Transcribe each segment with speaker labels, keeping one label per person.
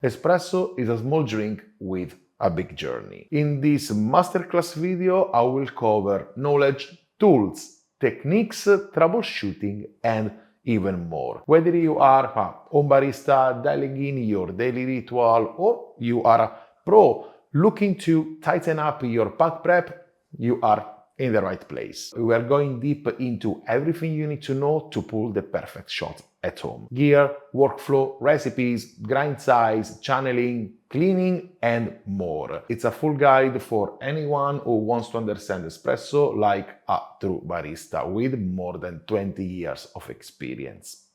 Speaker 1: Espresso is a small drink with a big journey. In this masterclass video, I will cover knowledge, tools, techniques, troubleshooting, and even more. Whether you are a home barista dialing in your daily ritual or you are a pro looking to tighten up your pack prep, you are in the right place. We are going deep into everything you need to know to pull the perfect shot at home. Gear, workflow, recipes, grind size, channeling, cleaning, and more. It's a full guide for anyone who wants to understand espresso like a true barista with more than 20 years of experience.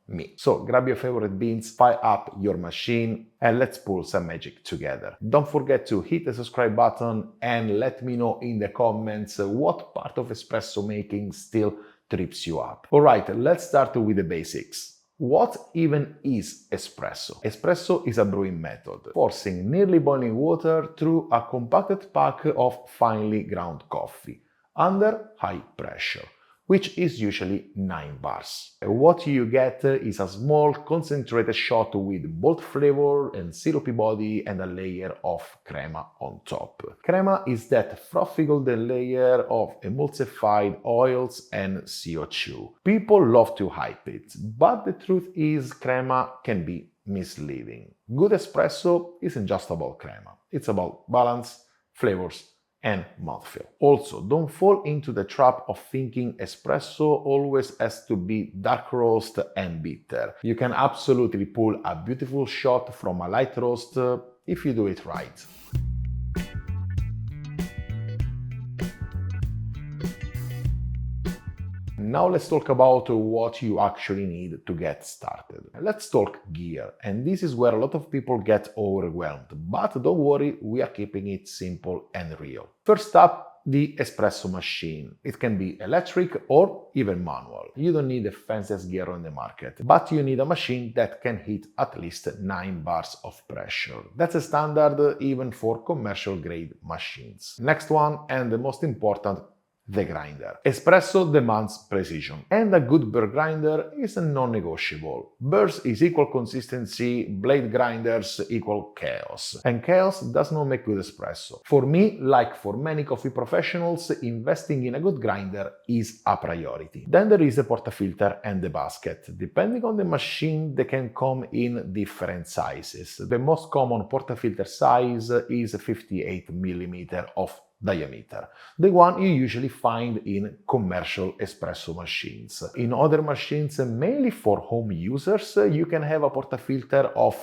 Speaker 1: Me. So grab your favorite beans, fire up your machine, and let's pull some magic together. Don't forget to hit the subscribe button and let me know in the comments what part of espresso making still trips you up. Alright, let's start with the basics. What even is espresso? Espresso is a brewing method, forcing nearly boiling water through a compacted pack of finely ground coffee under high pressure, which is usually 9 bars. What you get is a small concentrated shot with bold flavor and syrupy body and a layer of crema on top. Crema is that frothy golden layer of emulsified oils and CO2. People love to hype it, but the truth is crema can be misleading. Good espresso isn't just about crema, it's about balance, flavors, and mouthfeel. Also, don't fall into the trap of thinking espresso always has to be dark roast and bitter. You can absolutely pull a beautiful shot from a light roast if you do it right. Now let's talk about what you actually need to get started. Let's talk gear, and this is where a lot of people get overwhelmed, but don't worry, we are keeping it simple and real. First up, the espresso machine. It can be electric or even manual. You don't need the fanciest gear on the market, but you need a machine that can hit at least 9 bars of pressure. That's a standard even for commercial grade machines. Next one, and the most important, the grinder. Espresso demands precision, and a good burr grinder is non-negotiable. Burrs is equal consistency, blade grinders equal chaos. And chaos does not make good espresso. For me, like for many coffee professionals, investing in a good grinder is a priority. Then there is the portafilter and the basket. Depending on the machine, they can come in different sizes. The most common portafilter size is 58 mm of diameter, the one you usually find in commercial espresso machines. In other machines, mainly for home users, you can have a portafilter of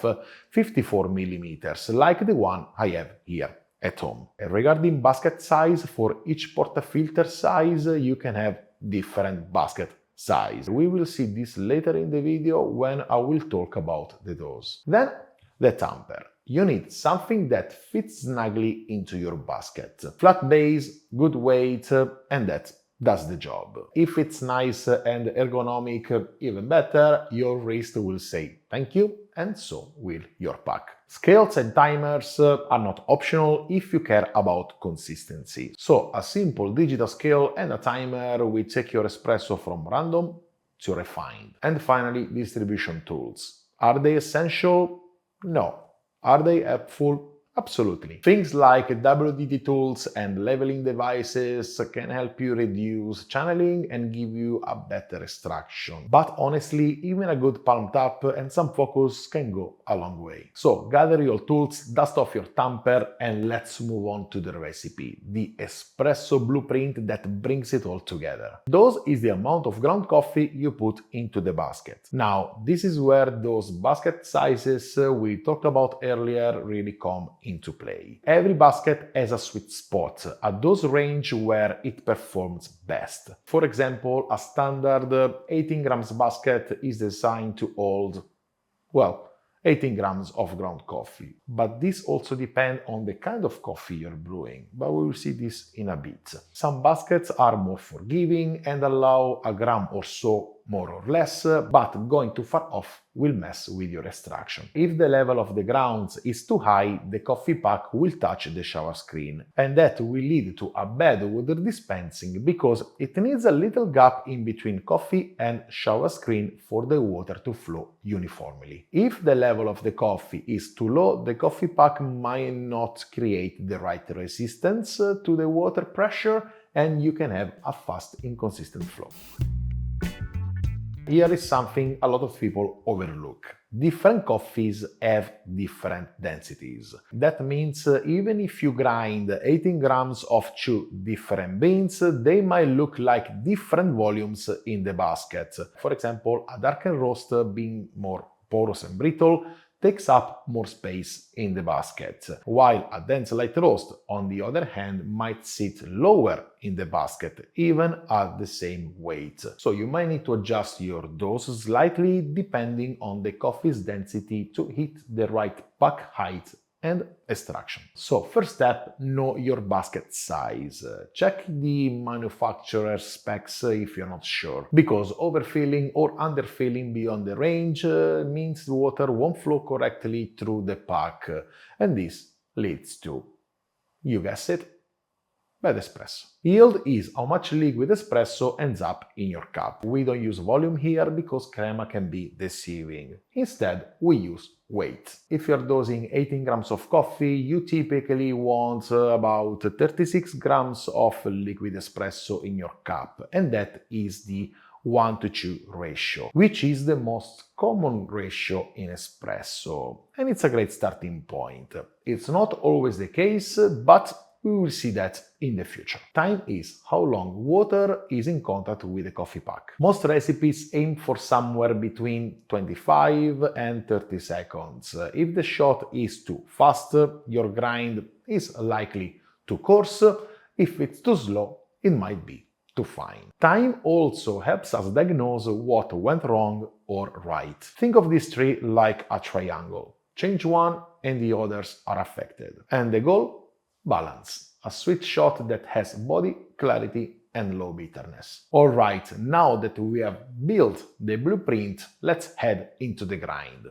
Speaker 1: 54 mm, like the one I have here at home. Regarding basket size, for each portafilter size, you can have different basket size. We will see this later in the video when I will talk about the dose. Then, the tamper. You need something that fits snugly into your basket. Flat base, good weight, and that does the job. If it's nice and ergonomic, even better, your wrist will say thank you, and so will your pack. Scales and timers are not optional if you care about consistency. So a simple digital scale and a timer will take your espresso from random to refined. And finally, distribution tools. Are they essential? No. Are they helpful? Absolutely. Things like WDT tools and leveling devices can help you reduce channeling and give you a better extraction. But honestly, even a good palm tap and some focus can go a long way. So gather your tools, dust off your tamper, and let's move on to the recipe, the espresso blueprint that brings it all together. Dose is the amount of ground coffee you put into the basket. Now, this is where those basket sizes we talked about earlier really come into play. Every basket has a sweet spot, a dose range where it performs best. For example, a standard 18 grams basket is designed to hold, well, 18 grams of ground coffee. But this also depends on the kind of coffee you're brewing, but we will see this in a bit. Some baskets are more forgiving and allow a gram or so more or less, but going too far off will mess with your extraction. If the level of the grounds is too high, the coffee pack will touch the shower screen, and that will lead to a bad water dispensing because it needs a little gap in between coffee and shower screen for the water to flow uniformly. If the level of the coffee is too low, the coffee pack might not create the right resistance to the water pressure, and you can have a fast, inconsistent flow. Here is something a lot of people overlook. Different coffees have different densities. That means even if you grind 18 grams of two different beans, they might look like different volumes in the basket. For example, a darker roast being more porous and brittle takes up more space in the basket, while a dense light roast, on the other hand, might sit lower in the basket, even at the same weight. So you might need to adjust your dose slightly depending on the coffee's density to hit the right pack height and extraction. So first step, know your basket size. Check the manufacturer's specs if you're not sure, because overfilling or underfilling beyond the range means the water won't flow correctly through the pack, and this leads to, you guessed it, bad espresso. Yield is how much liquid espresso ends up in your cup. We don't use volume here because crema can be deceiving. Instead, we use weight. If you're dosing 18 grams of coffee, you typically want about 36 grams of liquid espresso in your cup, and that is the 1:2 ratio, which is the most common ratio in espresso, and it's a great starting point. It's not always the case, but we will see that in the future. Time is how long water is in contact with the coffee pack. Most recipes aim for somewhere between 25 and 30 seconds. If the shot is too fast, your grind is likely too coarse. If it's too slow, it might be too fine. Time also helps us diagnose what went wrong or right. Think of these three like a triangle. Change one and the others are affected. And the goal? Balance. A sweet shot that has body, clarity, and low bitterness. Alright, now that we have built the blueprint, let's head into the grind.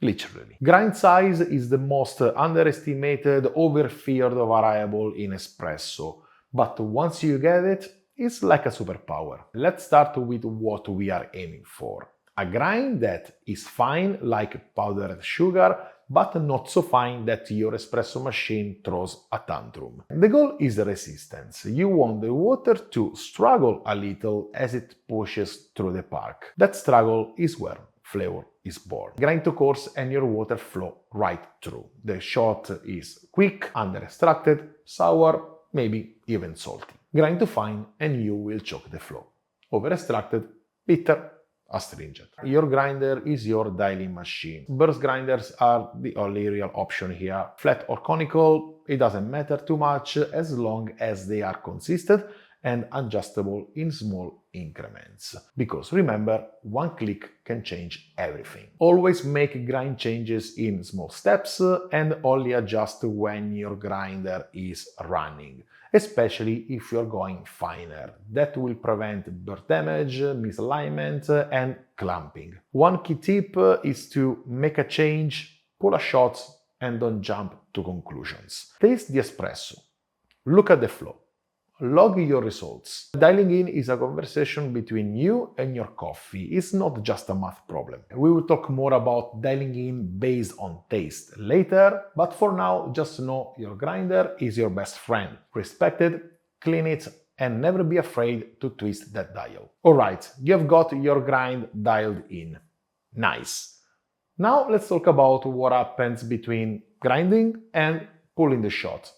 Speaker 1: Literally. Grind size is the most underestimated, overfeared variable in espresso, but once you get it, it's like a superpower. Let's start with what we are aiming for. A grind that is fine like powdered sugar, but not so fine that your espresso machine throws a tantrum. The goal is resistance. You want the water to struggle a little as it pushes through the pack. That struggle is where flavor is born. Grind to coarse and your water flow right through. The shot is quick, under-extracted, sour, maybe even salty. Grind to fine and you will choke the flow. Over-extracted, bitter, astringent. Your grinder is your dialing machine. Burst grinders are the only real option here. Flat or conical, it doesn't matter too much as long as they are consistent and adjustable in small increments. Because remember, one click can change everything. Always make grind changes in small steps and only adjust when your grinder is running, especially if you're going finer. That will prevent burr damage, misalignment, and clamping. One key tip is to make a change, pull a shot, and don't jump to conclusions. Taste the espresso. Look at the flow. Log your results. Dialing in is a conversation between you and your coffee. It's not just a math problem. We will talk more about dialing in based on taste later, but for now, just know your grinder is your best friend. Respect it, clean it, and never be afraid to twist that dial. Alright, you've got your grind dialed in. Nice. Now let's talk about what happens between grinding and pulling the shot.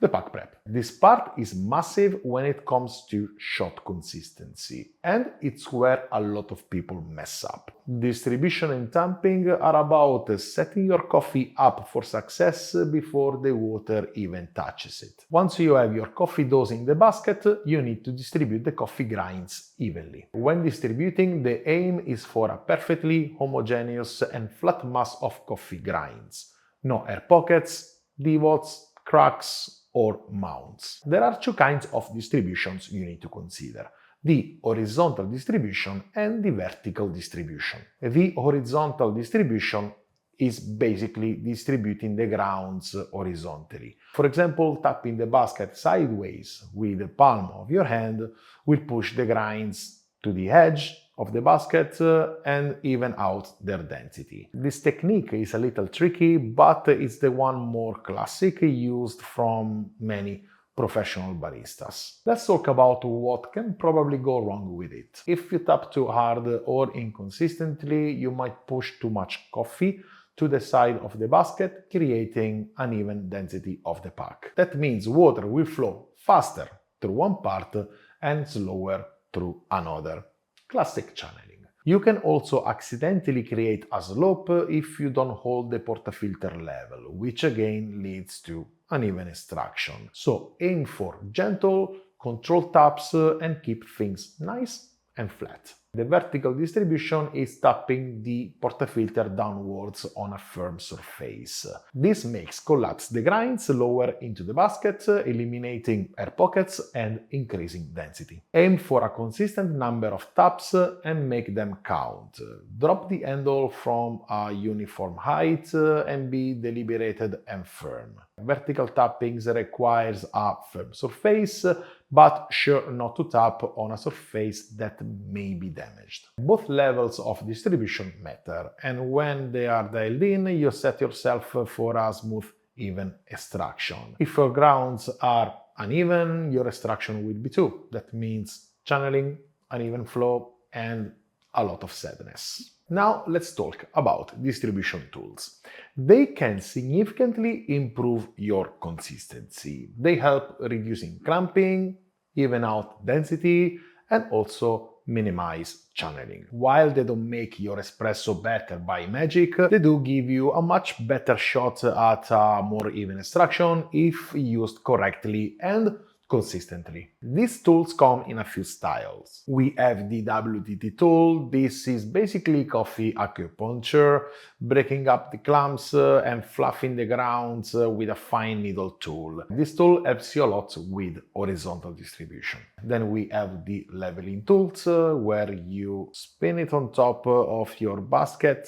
Speaker 1: The pack prep. This part is massive when it comes to shot consistency, and it's where a lot of people mess up. Distribution and tamping are about setting your coffee up for success before the water even touches it. Once you have your coffee dose in the basket, you need to distribute the coffee grinds evenly. When distributing, the aim is for a perfectly homogeneous and flat mass of coffee grinds. No air pockets, divots, cracks, or mounds. There are two kinds of distributions you need to consider. the horizontal distribution and the vertical distribution. The horizontal distribution is basically distributing the grounds horizontally. For example, tapping the basket sideways with the palm of your hand will push the grains to the edge of the basket and even out their density. This technique is a little tricky, but it's the one more classic used from many professional baristas. Let's talk about what can probably go wrong with it. If you tap too hard or inconsistently, you might push too much coffee to the side of the basket, creating uneven density of the pack. That means water will flow faster through one part and slower through another. Classic channeling. You can also accidentally create a slope if you don't hold the portafilter level, which again leads to uneven extraction. So aim for gentle, controlled taps and keep things nice and flat. The vertical distribution is tapping the portafilter downwards on a firm surface. This makes collapse the grinds lower into the basket, eliminating air pockets and increasing density. Aim for a consistent number of taps and make them count. Drop the handle from a uniform height and be deliberated and firm. Vertical tapping requires a firm surface, but sure not to tap on a surface that may be damaged. Both levels of distribution matter, and when they are dialed in, you set yourself for a smooth, even extraction. If your grounds are uneven, your extraction will be too. That means channeling, uneven flow, and a lot of sadness. Now let's talk about distribution tools. They can significantly improve your consistency. They help reducing clumping, even out density, and also minimize channeling. While they don't make your espresso better by magic, they do give you a much better shot at a more even extraction if used correctly and consistently. These tools come in a few styles. We have the WTT tool. This is basically coffee acupuncture, breaking up the clumps and fluffing the grounds with a fine needle tool. This tool helps you a lot with horizontal distribution. Then we have the leveling tools, where you spin it on top of your basket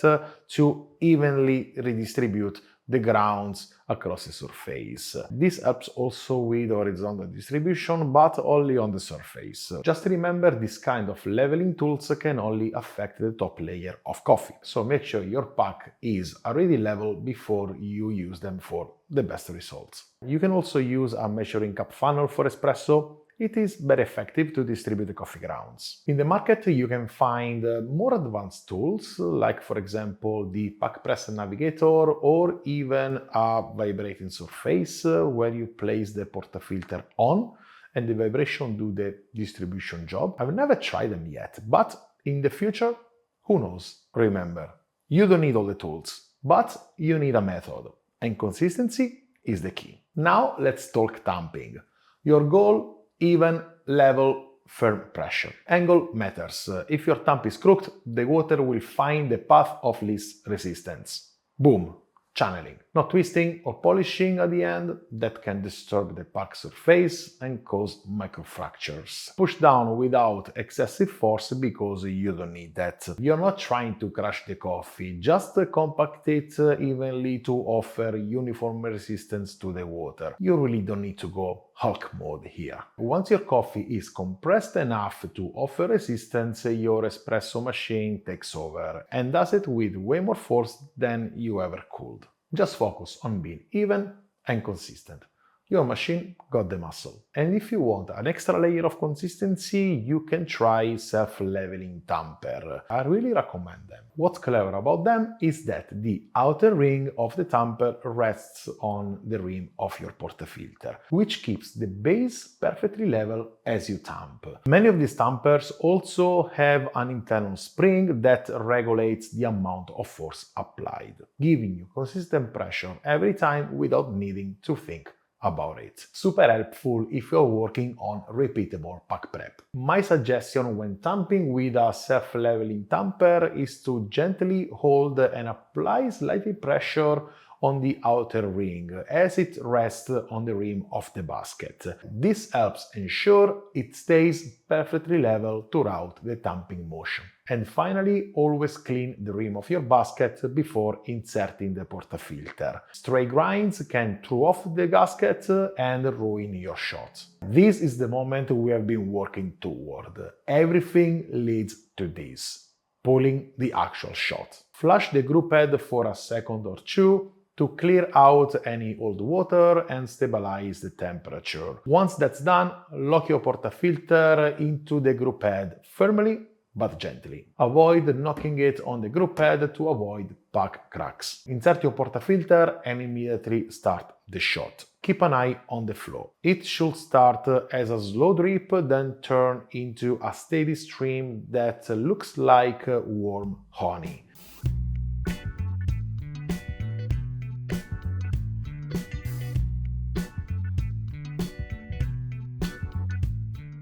Speaker 1: to evenly redistribute the grounds across the surface. This helps also with horizontal distribution, but only on the surface. Just remember, this kind of leveling tools can only affect the top layer of coffee, so make sure your pack is already level before you use them for the best results. You can also use a measuring cup funnel for espresso. It is very effective to distribute the coffee grounds. In the market, you can find more advanced tools, like for example the pack press navigator, or even a vibrating surface where you place the portafilter on and the vibration do the distribution job. I've never tried them yet, but in the future, who knows? Remember, you don't need all the tools, but you need a method, and consistency is the key. Now let's talk tamping. Your goal: even, level, firm pressure. Angle matters. If your tamp is crooked, the water will find the path of least resistance. Boom! Channeling. Not twisting or polishing at the end, that can disturb the pack surface and cause microfractures. Push down without excessive force because you don't need that. You're not trying to crush the coffee, just compact it evenly to offer uniform resistance to the water. You really don't need to go Hulk mode here. Once your coffee is compressed enough to offer resistance, your espresso machine takes over and does it with way more force than you ever could. Just focus on being even and consistent. Your machine got the muscle. And if you want an extra layer of consistency, you can try self-leveling tamper. I really recommend them. What's clever about them is that the outer ring of the tamper rests on the rim of your portafilter, which keeps the base perfectly level as you tamp. Many of these tampers also have an internal spring that regulates the amount of force applied, giving you consistent pressure every time without needing to think about it. Super helpful if you're working on repeatable pack prep. My suggestion when tamping with a self-leveling tamper is to gently hold and apply slightly pressure on the outer ring as it rests on the rim of the basket. This helps ensure it stays perfectly level throughout the tamping motion. And finally, always clean the rim of your basket before inserting the portafilter. Stray grinds can throw off the gasket and ruin your shot. This is the moment we have been working toward. Everything leads to this: pulling the actual shot. Flush the group head for a second or two to clear out any old water and stabilize the temperature. Once that's done, lock your portafilter into the group head firmly but gently. Avoid knocking it on the group head to avoid pack cracks. Insert your portafilter and immediately start the shot. Keep an eye on the flow. It should start as a slow drip, then turn into a steady stream that looks like warm honey.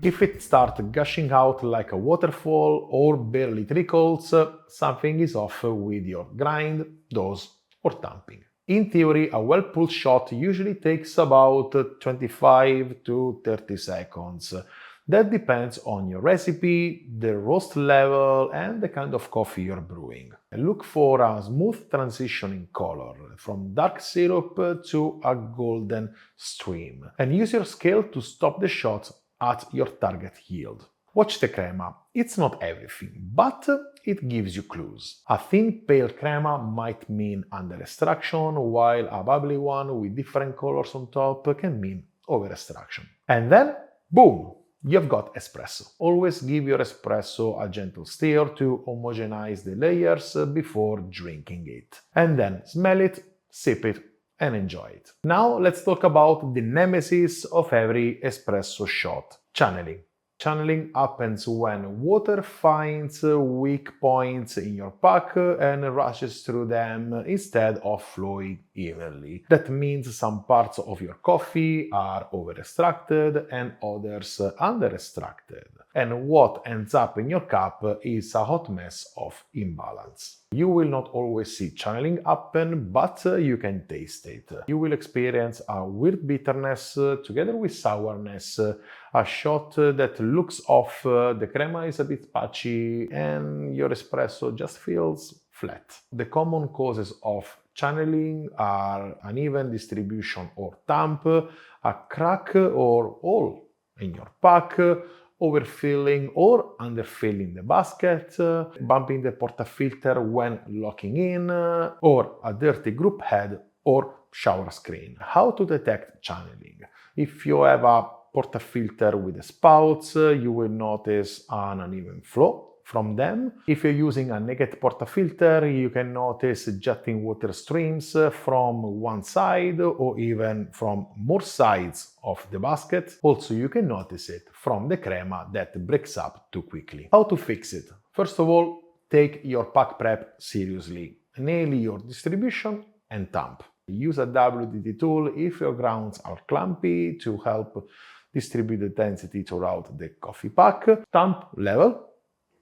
Speaker 1: If it starts gushing out like a waterfall or barely trickles, something is off with your grind, dose, or tamping. In theory, a well-pulled shot usually takes about 25 to 30 seconds. That depends on your recipe, the roast level, and the kind of coffee you're brewing. Look for a smooth transition in color, from dark syrup to a golden stream, and use your scale to stop the shot at your target yield. Watch the crema. It's not everything, but it gives you clues. A thin pale crema might mean under extraction, while a bubbly one with different colors on top can mean over extraction. And then, boom! You've got espresso. Always give your espresso a gentle stir to homogenize the layers before drinking it. And then smell it, sip it, and enjoy it. Now let's talk about the nemesis of every espresso shot: channeling. Channeling happens when water finds weak points in your pack and rushes through them instead of flowing evenly. That means some parts of your coffee are over-extracted and others under-extracted. And what ends up in your cup is a hot mess of imbalance. You will not always see channeling happen, but you can taste it. You will experience a weird bitterness together with sourness, a shot that looks off, the crema is a bit patchy, and your espresso just feels flat. The common causes of channeling are uneven distribution or tamp, a crack or hole in your pack, overfilling or underfilling the basket, bumping the portafilter when locking in, or a dirty group head or shower screen. How to detect channeling? If you have a portafilter with the spouts, you will notice an uneven flow from them. If you're using a naked portafilter, you can notice jetting water streams from one side or even from more sides of the basket. Also, you can notice it from the crema that breaks up too quickly. How to fix it? First of all, take your pack prep seriously. Nail your distribution and tamp. Use a WDT tool if your grounds are clumpy to help distribute the density throughout the coffee pack. Tamp level.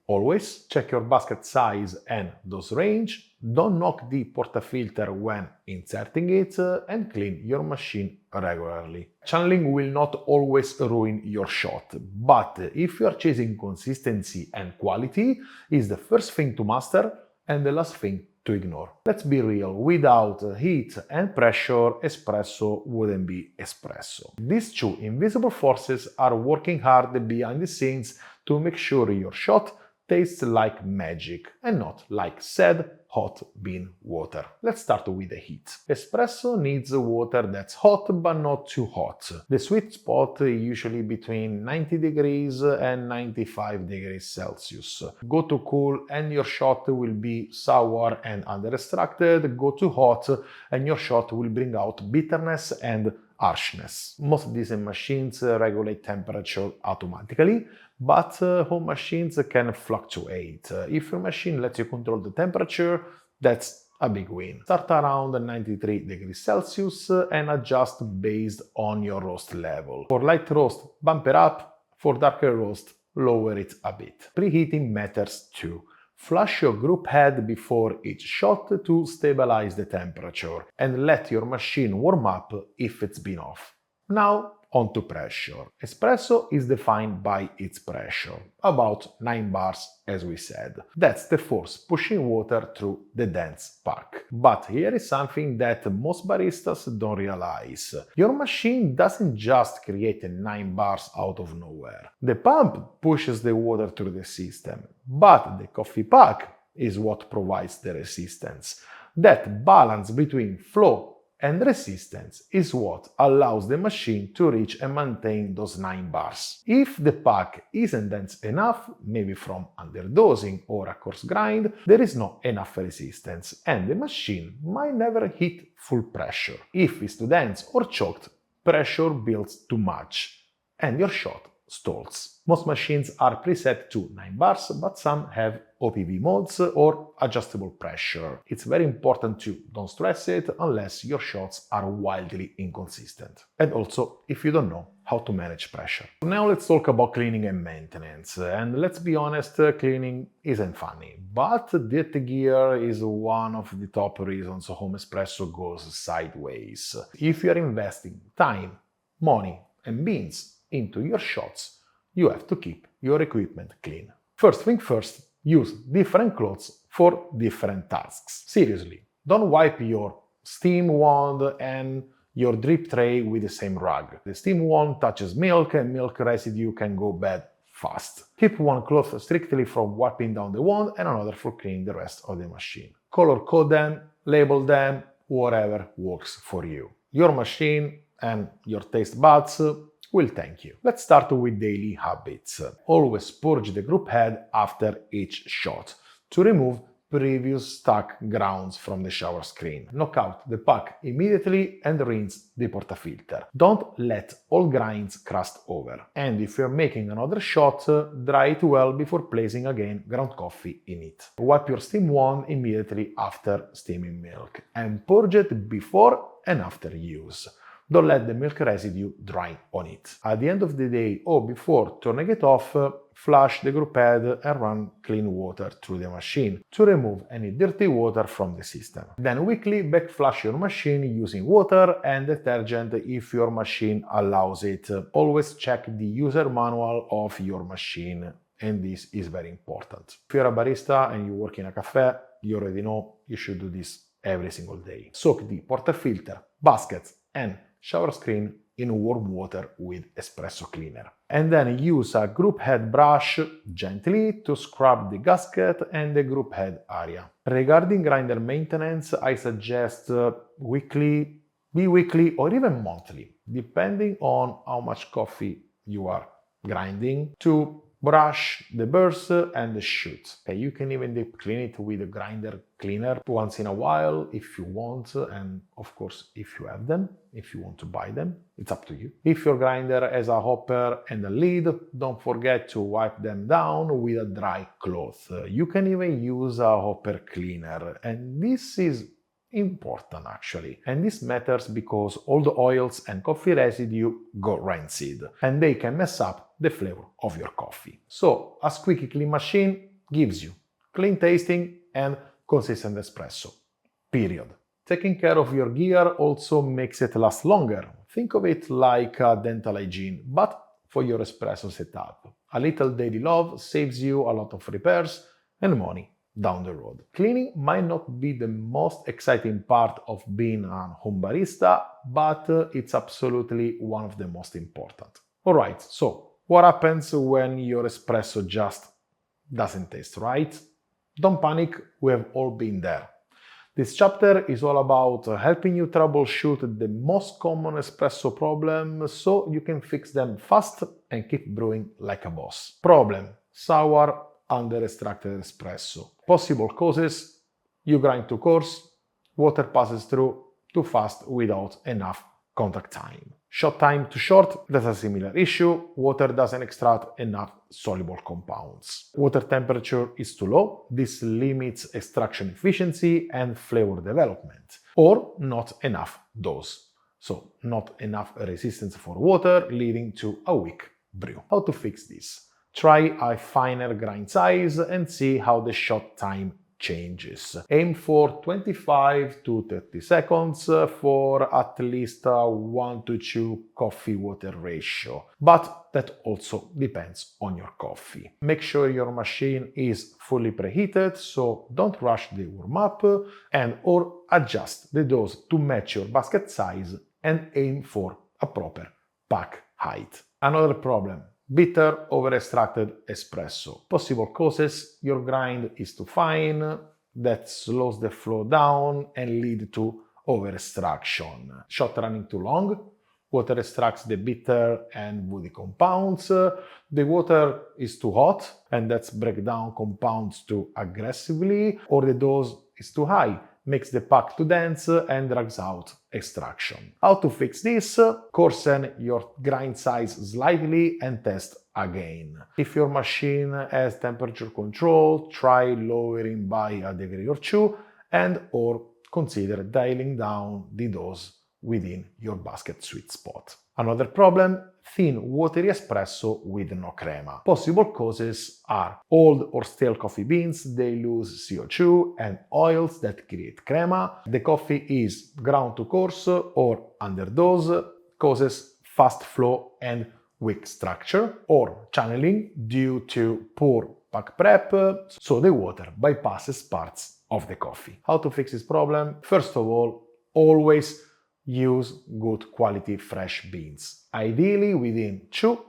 Speaker 1: Always check your basket size and dose range. Don't knock the portafilter when inserting it, and clean your machine regularly. Channeling will not always ruin your shot, but if you are chasing consistency and quality, it's the first thing to master and the last thing to ignore. Let's be real, without heat and pressure, espresso wouldn't be espresso. These two invisible forces are working hard behind the scenes to make sure your shot tastes like magic and not like sad, hot bean water. Let's start with the heat. Espresso needs water that's hot but not too hot. The sweet spot is usually between 90 degrees and 95 degrees Celsius. Go too cool and your shot will be sour and under-extracted. Go too hot and your shot will bring out bitterness and harshness. Most diesel machines regulate temperature automatically, but home machines can fluctuate. If your machine lets you control the temperature, that's a big win. Start around 93 degrees Celsius and adjust based on your roast level. For light roast, bump it up. For darker roast, lower it a bit. Preheating matters too. Flush your group head before each shot to stabilize the temperature and let your machine warm up if it's been off. Now on to pressure. Espresso is defined by its pressure, about 9 bars as we said. That's the force pushing water through the dense pack. But here is something that most baristas don't realize. Your machine doesn't just create 9 bars out of nowhere. The pump pushes the water through the system, but the coffee pack is what provides the resistance. That balance between flow and resistance is what allows the machine to reach and maintain those 9 bars. If the pack isn't dense enough, maybe from underdosing or a coarse grind, there is not enough resistance and the machine might never hit full pressure. If it's too dense or choked, pressure builds too much and your shot stalls. Most machines are preset to 9 bars, but some have OPV modes or adjustable pressure. It's very important to don't stress it unless your shots are wildly inconsistent. And also if you don't know how to manage pressure. Now let's talk about cleaning and maintenance. And let's be honest, cleaning isn't funny, but dirty gear is one of the top reasons home espresso goes sideways. If you're investing time, money and beans into your shots, you have to keep your equipment clean. First thing first, use different clothes for different tasks. Seriously, don't wipe your steam wand and your drip tray with the same rag. The steam wand touches milk and milk residue can go bad fast. Keep one cloth strictly from wiping down the wand and another for cleaning the rest of the machine. Color code them, label them, whatever works for you. Your machine and your taste buds will thank you. Let's start with daily habits. Always purge the group head after each shot to remove previous stuck grounds from the shower screen. Knock out the pack immediately and rinse the portafilter. Don't let all grinds crust over. And if you're making another shot, dry it well before placing again ground coffee in it. Wipe your steam wand immediately after steaming milk and purge it before and after use. Don't let the milk residue dry on it. At the end of the day or before turning it off, flush the group head and run clean water through the machine to remove any dirty water from the system. Then weekly backflush your machine using water and detergent if your machine allows it. Always check the user manual of your machine, and this is very important. If you're a barista and you work in a cafe, you already know you should do this every single day. Soak the portafilter, baskets and shower screen in warm water with espresso cleaner. And then use a group head brush gently to scrub the gasket and the group head area. Regarding grinder maintenance, I suggest weekly, bi-weekly or even monthly, depending on how much coffee you are grinding, to brush the burrs and the chute. Okay, you can even deep clean it with a grinder cleaner once in a while if you want, and of course if you have them, if you want to buy them, it's up to you. If your grinder has a hopper and a lid, don't forget to wipe them down with a dry cloth. You can even use a hopper cleaner, and this is important actually. And this matters because all the oils and coffee residue go rancid and they can mess up the flavor of your coffee. So a squeaky clean machine gives you clean tasting and consistent espresso. Period. Taking care of your gear also makes it last longer. Think of it like a dental hygiene, but for your espresso setup. A little daily love saves you a lot of repairs and money down the road. Cleaning might not be the most exciting part of being a home barista, but it's absolutely one of the most important. Alright, so what happens when your espresso just doesn't taste right? Don't panic, we have all been there. This chapter is all about helping you troubleshoot the most common espresso problems so you can fix them fast and keep brewing like a boss. Problem: sour, under-extracted espresso. Possible causes: you grind too coarse, water passes through too fast without enough contact time. Shot time too short, that's a similar issue. Water doesn't extract enough soluble compounds. Water temperature is too low, this limits extraction efficiency and flavor development. Or not enough dose, so not enough resistance for water, leading to a weak brew. How to fix this? Try a finer grind size and see how the shot time changes. Aim for 25 to 30 seconds for at least a 1 to 2 coffee-water ratio, but that also depends on your coffee. Make sure your machine is fully preheated, so don't rush the warm-up and or adjust the dose to match your basket size and aim for a proper pack height. Another problem: bitter over-extracted espresso. Possible causes: your grind is too fine, that slows the flow down and lead to over-extraction. Shot running too long, water extracts the bitter and woody compounds. The water is too hot and that's break down compounds too aggressively, or the dose is too high, makes the pack too dense and drags out extraction. How to fix this? Coarsen your grind size slightly and test again. If your machine has temperature control, try lowering by a degree or two and or consider dialing down the dose within your basket sweet spot. Another problem: thin, watery espresso with no crema. Possible causes are old or stale coffee beans, they lose CO2 and oils that create crema. The coffee is ground too coarse or underdose, causes fast flow and weak structure, or channeling due to poor pack prep, so the water bypasses parts of the coffee. How to fix this problem? First of all, always use good quality fresh beans, ideally within 2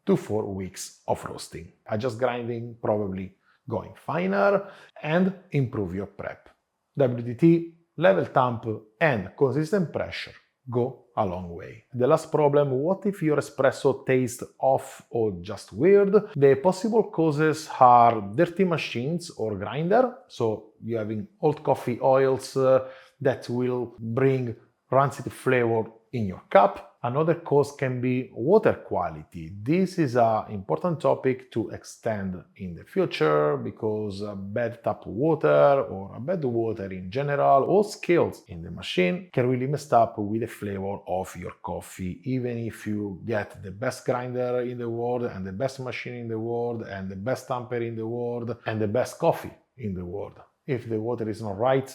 Speaker 1: to 4 weeks of roasting. Adjust grinding, probably going finer, and improve your prep. WDT, level temp, and consistent pressure go a long way. The last problem: what if your espresso tastes off or just weird? The possible causes are dirty machines or grinder, so you're having old coffee oils that will bring rancid flavor in your cup. Another cause can be water quality. This is an important topic to extend in the future because bad tap water or bad water in general or skills in the machine can really mess up with the flavor of your coffee, even if you get the best grinder in the world and the best machine in the world and the best tamper in the world and the best coffee in the world. If the water is not right,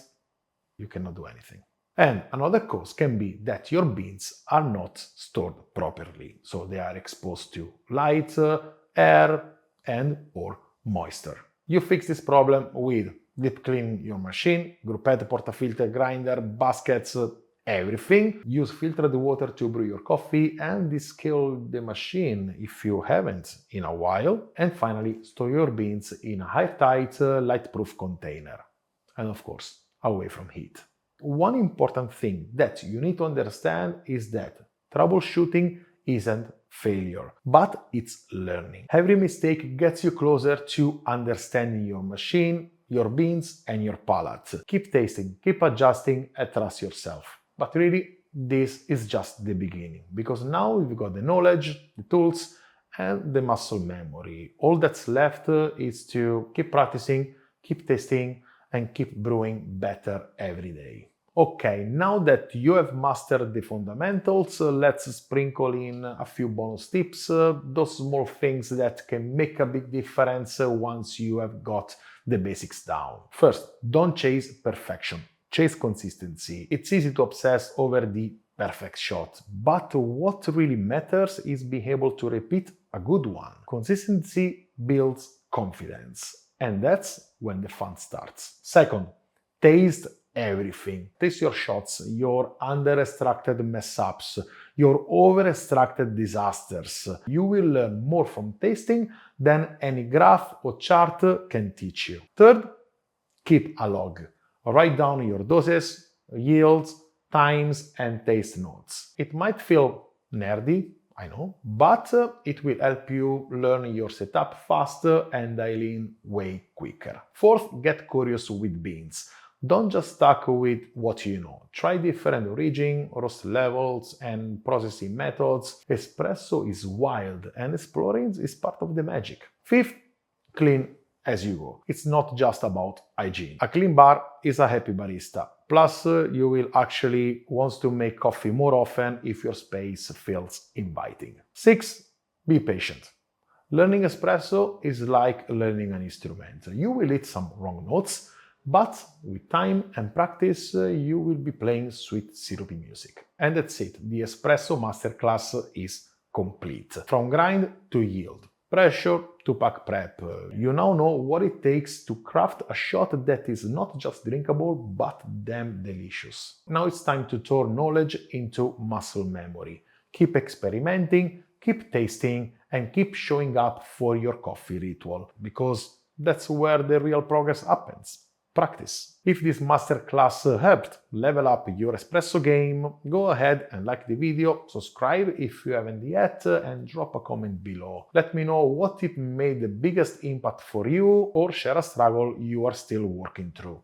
Speaker 1: you cannot do anything. And another cause can be that your beans are not stored properly, so they are exposed to light, air, and or moisture. You fix this problem with deep cleaning your machine, groupette, portafilter, grinder, baskets, everything. Use filtered water to brew your coffee and descale the machine if you haven't in a while. And finally, store your beans in a airtight, light-proof container. And of course, away from heat. One important thing that you need to understand is that troubleshooting isn't failure, but it's learning. Every mistake gets you closer to understanding your machine, your beans, and your palate. Keep tasting, keep adjusting, and trust yourself. But really, this is just the beginning, because now you've got the knowledge, the tools, and the muscle memory. All that's left is to keep practicing, keep testing, and keep brewing better every day. Okay, now that you have mastered the fundamentals, let's sprinkle in a few bonus tips, those small things that can make a big difference once you have got the basics down. First, don't chase perfection, chase consistency. It's easy to obsess over the perfect shot, but what really matters is being able to repeat a good one. Consistency builds confidence. And that's when the fun starts. Second, taste everything. Taste your shots, your under-extracted mess-ups, your over-extracted disasters. You will learn more from tasting than any graph or chart can teach you. Third, keep a log. Write down your doses, yields, times, and taste notes. It might feel nerdy, I know, but it will help you learn your setup faster and dial in way quicker. Fourth, get curious with beans. Don't just stuck with what you know. Try different origin, roast levels, and processing methods. Espresso is wild, and exploring is part of the magic. Fifth, clean as you go. It's not just about hygiene. A clean bar is a happy barista. Plus, you will actually want to make coffee more often if your space feels inviting. 6. Be patient. Learning espresso is like learning an instrument. You will hit some wrong notes, but with time and practice, you will be playing sweet syrupy music. And that's it, the Espresso Masterclass is complete. From grind to yield, pressure to pack prep, you now know what it takes to craft a shot that is not just drinkable, but damn delicious. Now it's time to turn knowledge into muscle memory. Keep experimenting, keep tasting, and keep showing up for your coffee ritual, because that's where the real progress happens. Practice. If this masterclass helped level up your espresso game, go ahead and like the video, subscribe if you haven't yet, and drop a comment below. Let me know what tip made the biggest impact for you, or share a struggle you are still working through.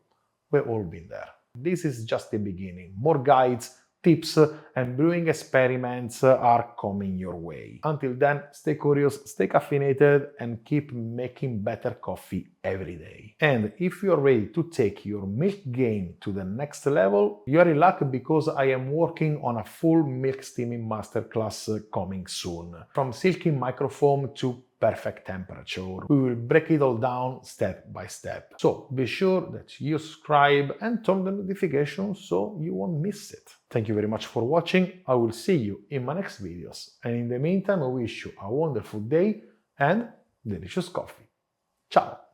Speaker 1: We've all been there. This is just the beginning. More guides, tips, and brewing experiments are coming your way. Until then, stay curious, stay caffeinated, and keep making better coffee every day. And if you're ready to take your milk game to the next level, you are in luck, because I am working on a full milk steaming masterclass coming soon. From silky microfoam to perfect temperature. We will break it all down step by step. So be sure that you subscribe and turn the notifications so you won't miss it. Thank you very much for watching. I will see you in my next videos. And in the meantime, I wish you a wonderful day and delicious coffee. Ciao!